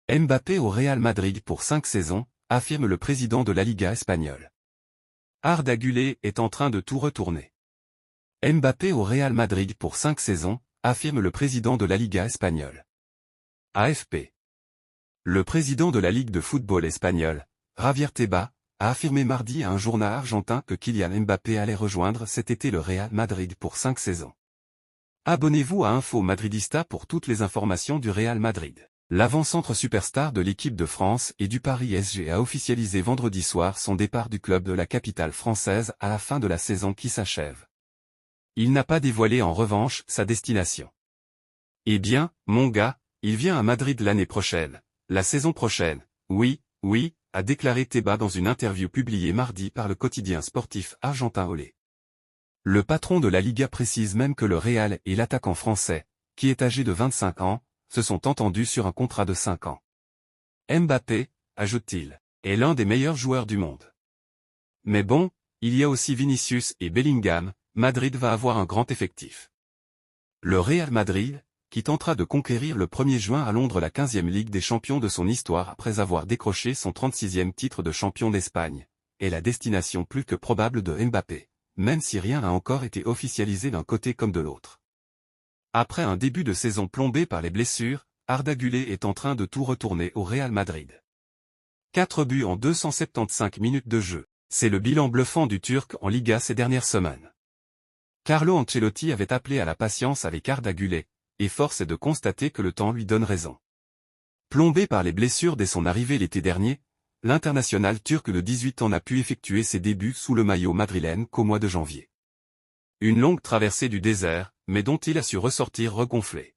Mbappé au Real Madrid pour 5 saisons, affirme le président de la Liga espagnole. Arda Güler est en train de tout retourner. Mbappé au Real Madrid pour 5 saisons, affirme le président de la Liga espagnole. AFP. Le président de la Ligue de football espagnole, Javier Tebas, a affirmé mardi à un journal argentin que Kylian Mbappé allait rejoindre cet été le Real Madrid pour 5 saisons. Abonnez-vous à Info Madridista pour toutes les informations du Real Madrid. L'avant-centre superstar de l'équipe de France et du Paris SG a officialisé vendredi soir son départ du club de la capitale française à la fin de la saison qui s'achève. Il n'a pas dévoilé en revanche sa destination. Eh bien, mon gars, il vient à Madrid l'année prochaine, la saison prochaine, oui, a déclaré Tebas dans une interview publiée mardi par le quotidien sportif argentin Olé. Le patron de la Liga précise même que le Real et l'attaquant français, qui est âgé de 25 ans, se sont entendus sur un contrat de 5 ans. Mbappé, ajoute-t-il, est l'un des meilleurs joueurs du monde. Mais bon, il y a aussi Vinicius et Bellingham, Madrid va avoir un grand effectif. Le Real Madrid, qui tentera de conquérir le 1er juin à Londres la 15e Ligue des champions de son histoire après avoir décroché son 36e titre de champion d'Espagne, est la destination plus que probable de Mbappé, même si rien n'a encore été officialisé d'un côté comme de l'autre. Après un début de saison plombé par les blessures, Arda Güler est en train de tout retourner au Real Madrid. 4 buts en 275 minutes de jeu, c'est le bilan bluffant du Turc en Liga ces dernières semaines. Carlo Ancelotti avait appelé à la patience avec Arda Güler, et force est de constater que le temps lui donne raison. Plombé par les blessures dès son arrivée l'été dernier, l'international turc de 18 ans n'a pu effectuer ses débuts sous le maillot madrilène qu'au mois de janvier. Une longue traversée du désert, mais dont il a su ressortir regonflé.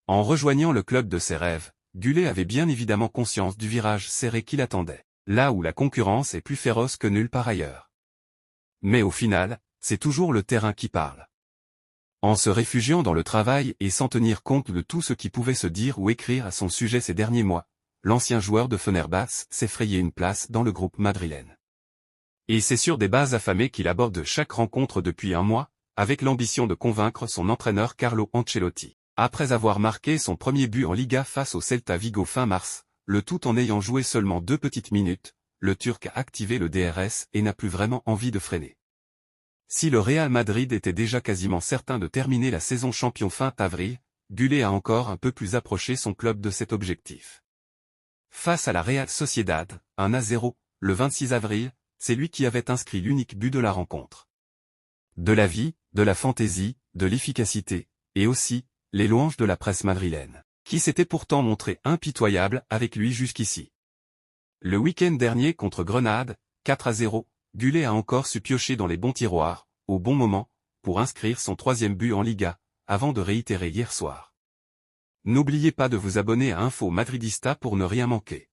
En rejoignant le club de ses rêves, Güler avait bien évidemment conscience du virage serré qui l'attendait, là où la concurrence est plus féroce que nulle part ailleurs. Mais au final, c'est toujours le terrain qui parle. En se réfugiant dans le travail et sans tenir compte de tout ce qui pouvait se dire ou écrire à son sujet ces derniers mois, l'ancien joueur de Fenerbahçe s'est frayé une place dans le groupe madrilène. Et c'est sur des bases affamées qu'il aborde chaque rencontre depuis un mois, avec l'ambition de convaincre son entraîneur Carlo Ancelotti. Après avoir marqué son premier but en Liga face au Celta Vigo fin mars, le tout en ayant joué seulement 2 petites minutes, le Turc a activé le DRS et n'a plus vraiment envie de freiner. Si le Real Madrid était déjà quasiment certain de terminer la saison champion fin avril, Güler a encore un peu plus approché son club de cet objectif. Face à la Real Sociedad, 1-0, le 26 avril, c'est lui qui avait inscrit l'unique but de la rencontre. De la vie, de la fantaisie, de l'efficacité, et aussi, les louanges de la presse madrilène, qui s'était pourtant montrée impitoyable avec lui jusqu'ici. Le week-end dernier contre Grenade, 4-0, Güler a encore su piocher dans les bons tiroirs, au bon moment, pour inscrire son 3e but en Liga, avant de réitérer hier soir. N'oubliez pas de vous abonner à Info Madridista pour ne rien manquer.